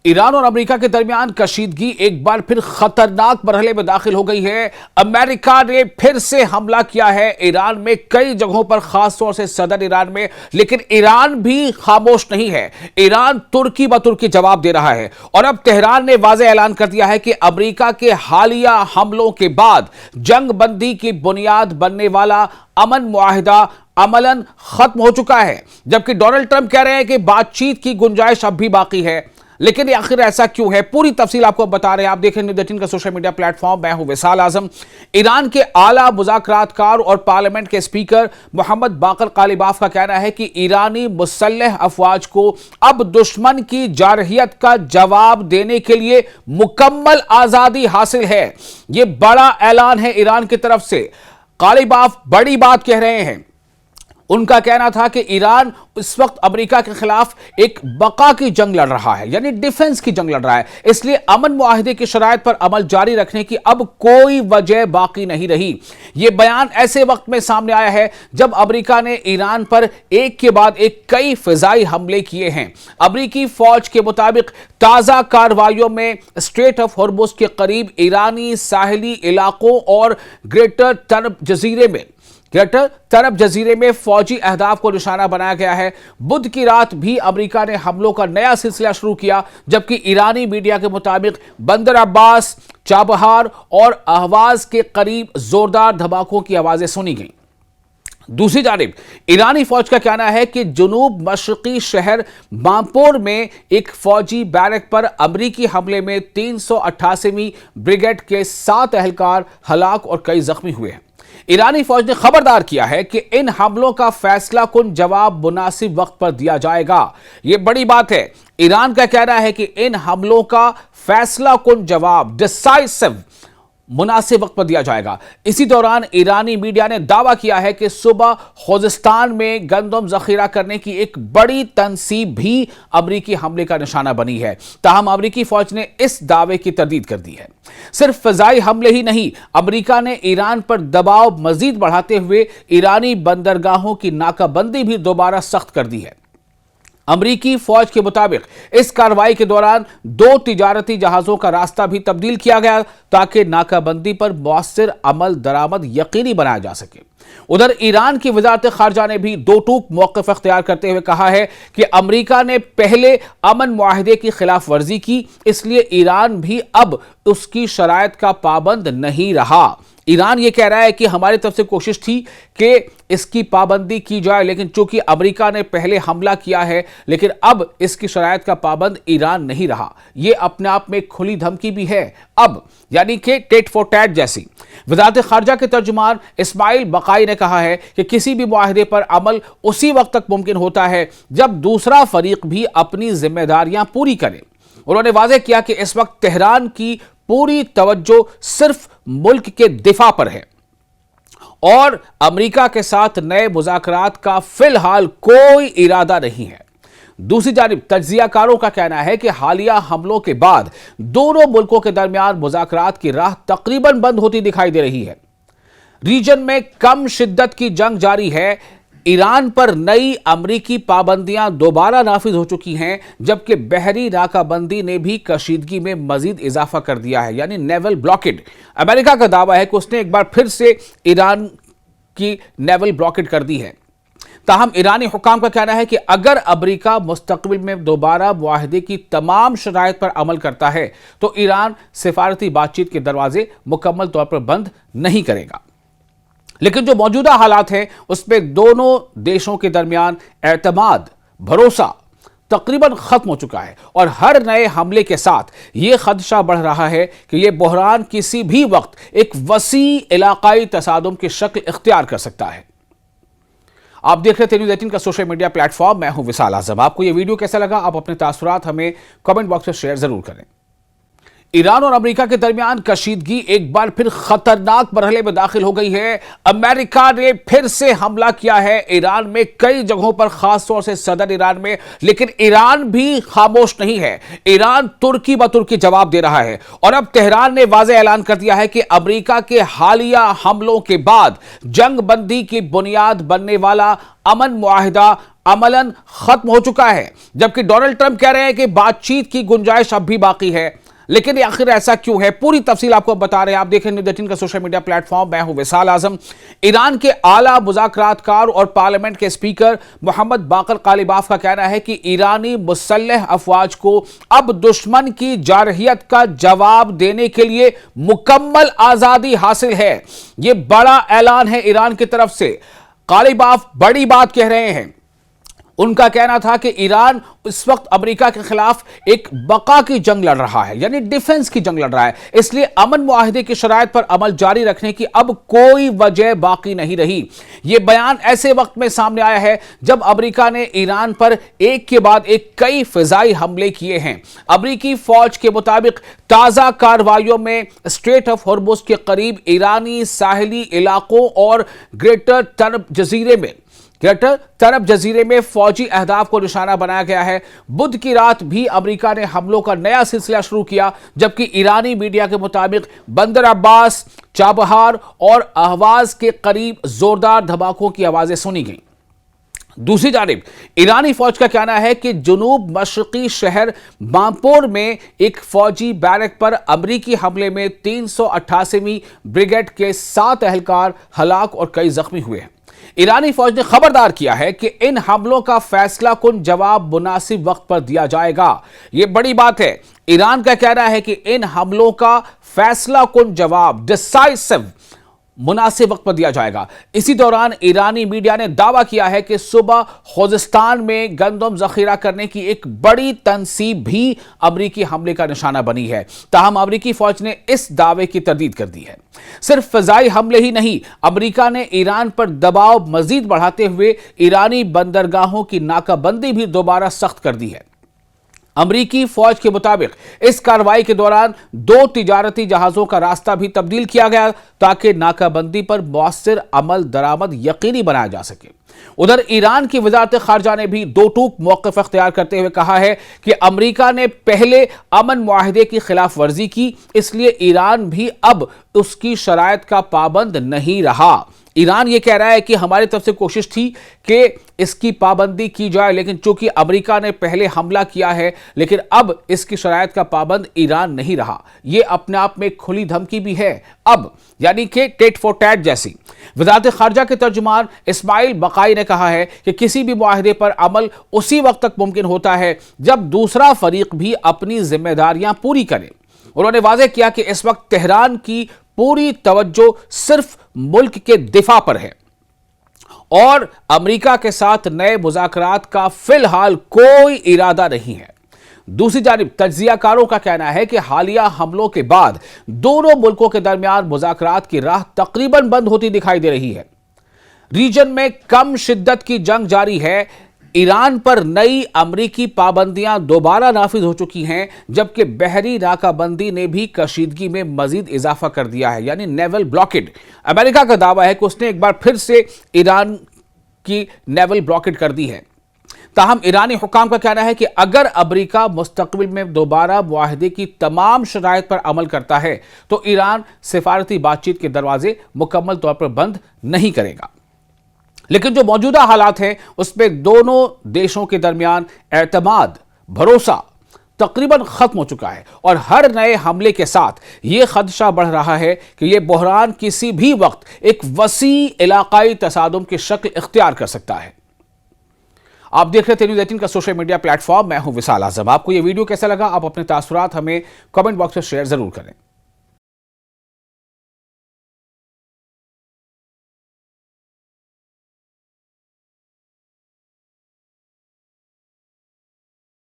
ایران اور امریکہ کے درمیان کشیدگی ایک بار پھر خطرناک مرحلے میں داخل ہو گئی ہے۔ امریکہ نے پھر سے حملہ کیا ہے ایران میں کئی جگہوں پر، خاص طور سے صدر ایران میں، لیکن ایران بھی خاموش نہیں ہے۔ ایران ترکی بترکی جواب دے رہا ہے اور اب تہران نے واضح اعلان کر دیا ہے کہ امریکہ کے حالیہ حملوں کے بعد جنگ بندی کی بنیاد بننے والا امن معاہدہ عملاً ختم ہو چکا ہے، جبکہ ڈونلڈ ٹرمپ کہہ رہے ہیں کہ بات چیت کی گنجائش اب بھی باقی ہے۔ لیکن آخر ایسا کیوں ہے؟ پوری تفصیل آپ کو بتا رہے ہیں۔ آپ دیکھیں نیوز 18 کا سوشل میڈیا پلیٹ فارم، میں ہوں وصال اعظم۔ ایران کے اعلیٰ مذاکرات کار اور پارلیمنٹ کے اسپیکر محمد باقر قالیباف کا کہنا ہے کہ ایرانی مسلح افواج کو اب دشمن کی جارحیت کا جواب دینے کے لیے مکمل آزادی حاصل ہے۔ یہ بڑا اعلان ہے ایران کی طرف سے۔ قالیباف بڑی بات کہہ رہے ہیں۔ ان کا کہنا تھا کہ ایران اس وقت امریکہ کے خلاف ایک بقا کی جنگ لڑ رہا ہے، یعنی ڈیفنس کی جنگ لڑ رہا ہے، اس لیے امن معاہدے کی شرائط پر عمل جاری رکھنے کی اب کوئی وجہ باقی نہیں رہی۔ یہ بیان ایسے وقت میں سامنے آیا ہے جب امریکہ نے ایران پر ایک کے بعد ایک کئی فضائی حملے کیے ہیں۔ امریکی فوج کے مطابق تازہ کارروائیوں میں اسٹریٹ آف ہارمز کے قریب ایرانی ساحلی علاقوں اور گریٹر ترب جزیرے میں فوجی اہداف کو نشانہ بنایا گیا ہے۔ بدھ کی رات بھی امریکہ نے حملوں کا نیا سلسلہ شروع کیا، جبکہ ایرانی میڈیا کے مطابق بندر عباس، چابہار اور اہواز کے قریب زوردار دھماکوں کی آوازیں سنی گئیں۔ دوسری جانب ایرانی فوج کا کہنا ہے کہ جنوب مشرقی شہر بامپور میں ایک فوجی بیرک پر امریکی حملے میں 388ویں بریگیڈ کے 7 اہلکار ہلاک اور کئی زخمی ہوئے ہیں۔ ایرانی فوج نے خبردار کیا ہے کہ ان حملوں کا فیصلہ کن جواب مناسب وقت پر دیا جائے گا۔ یہ بڑی بات ہے۔ ایران کا کہنا ہے کہ ان حملوں کا فیصلہ کن جواب ڈیسائسو مناسب وقت پر دیا جائے گا۔ اسی دوران ایرانی میڈیا نے دعویٰ کیا ہے کہ صوبہ خوزستان میں گندم ذخیرہ کرنے کی ایک بڑی تنصیب بھی امریکی حملے کا نشانہ بنی ہے، تاہم امریکی فوج نے اس دعوے کی تردید کر دی ہے۔ صرف فضائی حملے ہی نہیں، امریکہ نے ایران پر دباؤ مزید بڑھاتے ہوئے ایرانی بندرگاہوں کی ناکہ بندی بھی دوبارہ سخت کر دی ہے۔ امریکی فوج کے مطابق اس کارروائی کے دوران 2 تجارتی جہازوں کا راستہ بھی تبدیل کیا گیا تاکہ ناکہ بندی پر مؤثر عمل درآمد یقینی بنایا جا سکے۔ ادھر ایران کی وزارت خارجہ نے بھی دو ٹوک موقف اختیار کرتے ہوئے کہا ہے کہ امریکہ نے پہلے امن معاہدے کی خلاف ورزی کی، اس لیے ایران بھی اب اس کی شرائط کا پابند نہیں رہا۔ ایران یہ کہہ رہا ہے کہ ہماری طرف سے کوشش تھی کہ اس کی پابندی کی جائے، لیکن چونکہ امریکہ نے پہلے حملہ کیا ہے، لیکن اب اس کی شرائط کا پابند ایران نہیں رہا۔ یہ اپنے آپ میں کھلی دھمکی بھی ہے اب، یعنی کہ ٹیٹ فور ٹیٹ جیسی۔ وزارت خارجہ کے ترجمان اسماعیل بقائی نے کہا ہے کہ کسی بھی معاہدے پر عمل اسی وقت تک ممکن ہوتا ہے جب دوسرا فریق بھی اپنی ذمہ داریاں پوری کرے۔ انہوں نے واضح کیا کہ اس وقت تہران کی پوری توجہ صرف ملک کے دفاع پر ہے اور امریکہ کے ساتھ نئے مذاکرات کا فی الحال کوئی ارادہ نہیں ہے۔ دوسری جانب تجزیہ کاروں کا کہنا ہے کہ حالیہ حملوں کے بعد دونوں ملکوں کے درمیان مذاکرات کی راہ تقریباً بند ہوتی دکھائی دے رہی ہے۔ ریجن میں کم شدت کی جنگ جاری ہے۔ ایران پر نئی امریکی پابندیاں دوبارہ نافذ ہو چکی ہیں، جبکہ بحری ناکہ بندی نے بھی کشیدگی میں مزید اضافہ کر دیا ہے، یعنی نیول بلاکڈ۔ امریکہ کا دعویٰ ہے کہ اس نے ایک بار پھر سے ایران کی نیول بلاکڈ کر دی ہے۔ تاہم ایرانی حکام کا کہنا ہے کہ اگر امریکہ مستقبل میں دوبارہ معاہدے کی تمام شرائط پر عمل کرتا ہے تو ایران سفارتی بات چیت کے دروازے مکمل طور پر بند نہیں کرے گا۔ لیکن جو موجودہ حالات ہیں اس میں دونوں دیشوں کے درمیان اعتماد، بھروسہ تقریباً ختم ہو چکا ہے، اور ہر نئے حملے کے ساتھ یہ خدشہ بڑھ رہا ہے کہ یہ بحران کسی بھی وقت ایک وسیع علاقائی تصادم کی شکل اختیار کر سکتا ہے۔ آپ دیکھ رہے تھے نیوز 18 کا سوشل میڈیا پلیٹ فارم، میں ہوں وصال اعظم۔ آپ کو یہ ویڈیو کیسا لگا؟ آپ اپنے تاثرات ہمیں کمنٹ باکس میں شیئر ضرور کریں۔ ईरान और अमेरिका के दरमियान कशीदगी एक बार फिर खतरनाक मरहले में दाखिल हो गई है। अमेरिका ने फिर से हमला किया है ईरान में कई जगहों पर, खास तौर से सदर ईरान में। लेकिन ईरान भी खामोश नहीं है। ईरान तुर्की ब तुर्की जवाब दे रहा है और अब तेहरान ने वाज़ेह ऐलान कर दिया है कि अमेरिका के हालिया हमलों के बाद जंग बंदी की बुनियाद बनने वाला अमन मुआहिदा अमलन खत्म हो चुका है। जबकि डोनाल्ड ट्रंप कह रहे हैं कि बातचीत की गुंजाइश अब भी बाकी है। लेकिन आखिर ऐसा क्यों है, पूरी तफसील आपको बता रहे हैं। आप देखें न्यूज़ 18 का सोशल मीडिया प्लेटफॉर्म। मैं हूं विशाल आजम। ईरान के आला मुज़ाकरातकार और पार्लियामेंट के स्पीकर मोहम्मद बाकर कालिबाफ का कहना है कि ईरानी मुसल्लह अफवाज को अब दुश्मन की जारहियत का जवाब देने के लिए मुकम्मल आजादी हासिल है। यह बड़ा ऐलान है ईरान की तरफ से। कालिबाफ बड़ी बात कह रहे हैं। उनका कहना था कि ईरान इस वक्त अमेरिका के खिलाफ एक बका की जंग लड़ रहा है, यानी डिफेंस की जंग लड़ रहा है। इसलिए अमन मुआहिदे की शराइत पर अमल जारी रखने की अब कोई वजह बाकी नहीं रही। यह बयान ऐसे वक्त में सामने आया है जब अमेरिका ने ईरान पर एक के बाद एक कई फिजाई हमले किए हैं। अमेरिकी फौज के मुताबिक ताजा कार्रवाइयों में स्ट्रेट ऑफ हॉर्मुज के करीब ईरानी साहिली इलाकों और ग्रेटर तरब जजीरे में फौजी अहदाफ को निशाना बनाया गया है। बुध की रात भी अमेरिका ने हमलों का नया सिलसिला शुरू किया, जबकि ईरानी मीडिया के मुताबिक बंदर अब्बास, चाबहार और अहवाज के करीब जोरदार धमाकों की आवाजें सुनी गईं। दूसरी जानिब ईरानी फौज का कहना है कि जुनूब मशरकी शहर बांपोर में एक फौजी बैरक पर अमरीकी हमले में 388वीं ब्रिगेड के 7 एहलकार हलाक और कई जख्मी हुए हैं। ईरानी फौज ने खबरदार किया है कि इन हमलों का फैसला कुन जवाब मुनासिब वक्त पर दिया जाएगा। यह बड़ी बात है। ईरान का कहना है कि इन हमलों का फैसला कुन जवाब डिसाइसिव मुनासिब वक्त पर दिया जाएगा। इसी दौरान ईरानी मीडिया ने दावा किया है कि सुबह खोजिस्तान में गंदम जखीरा करने की एक बड़ी तंसीब भी अमरीकी हमले का निशाना बनी है। ताहम अमरीकी फौज ने इस दावे की तरदीद कर दी है। सिर्फ फजाई हमले ही नहीं, अमरीका ने ईरान पर दबाव मजीद बढ़ाते हुए ईरानी बंदरगाहों की नाकाबंदी भी दोबारा सख्त कर दी है। अमरीकी फौज के मुताबिक इस कार्रवाई के दौरान 2 तिजारती जहाजों का रास्ता भी तब्दील किया गया ताकि नाकाबंदी पर मौसर अमल दरामद यकीनी बनाया जा सके। उधर ईरान की वजारत खारजा ने भी दो टूक मौक़िफ़ अख्तियार करते हुए कहा है कि अमरीका ने पहले अमन मुआहिदे की खिलाफ वर्जी की, इसलिए ईरान भी अब उसकी शराइत का पाबंद नहीं रहा। ईरान ये कह रहा है कि हमारी तरफ से कोशिश थी कि इसकी पाबंदी की जाए, लेकिन चूंकि अमेरिका ने पहले हमला किया है, लेकिन अब इसकी शराइत का पाबंद ईरान नहीं रहा। यह अपने आप में खुली धमकी भी है अब, यानी कि टेट फॉर टैट जैसी। वज़ारत खारजा के तर्जुमान इस्माइल बकाई ने कहा है कि किसी भी मुआहिदे पर अमल उसी वक्त तक मुमकिन होता है जब दूसरा फरीक भी अपनी जिम्मेदारियां पूरी करे। उन्होंने वाज़ेह किया कि इस वक्त तेहरान की पूरी तवज्जो सिर्फ मुल्क के दिफा पर है और अमेरिका के साथ नए मुज़ाकरात का फिलहाल कोई इरादा नहीं है। दूसरी जानिब तज्जियाकारों का कहना है कि हालिया हमलों के बाद दोनों मुल्कों के दरमियान मुज़ाकरात की राह तकरीबन बंद होती दिखाई दे रही है। रीजन में कम शिद्दत की जंग जारी है। ईरान पर नई अमरीकी पाबंदियां दोबारा नाफिज हो चुकी हैं, जबकि बहरी नाकाबंदी ने भी कशीदगी में मजीद इजाफा कर दिया है, यानी नेवल ब्लॉकेड। अमेरिका का दावा है कि उसने एक बार फिर से ईरान की नेवल ब्लॉकेड कर दी है। ताहम ईरानी हुकाम का कहना है कि अगर अमेरिका मुस्तकबिल में दोबारा मुआहिदे की तमाम शराइत पर अमल करता है तो ईरान सिफारती बातचीत के दरवाजे मुकम्मल तौर पर बंद नहीं करेगा। लेकिन जो मौजूदा हालात हैं उसमें दोनों देशों के दरमियान एतमाद, भरोसा तकरीबन खत्म हो चुका है और हर नए हमले के साथ यह खदशा बढ़ रहा है कि यह बहरान किसी भी वक्त एक वसी इलाकाई तसादुम की शक्ल इख्तियार कर सकता है। आप देख रहे थे न्यूज़ 18 का सोशल मीडिया प्लेटफॉर्म। मैं हूं विशाल आजम। आपको यह वीडियो कैसा लगा, आप अपने तासुरात हमें कमेंट बॉक्स में शेयर जरूर करें।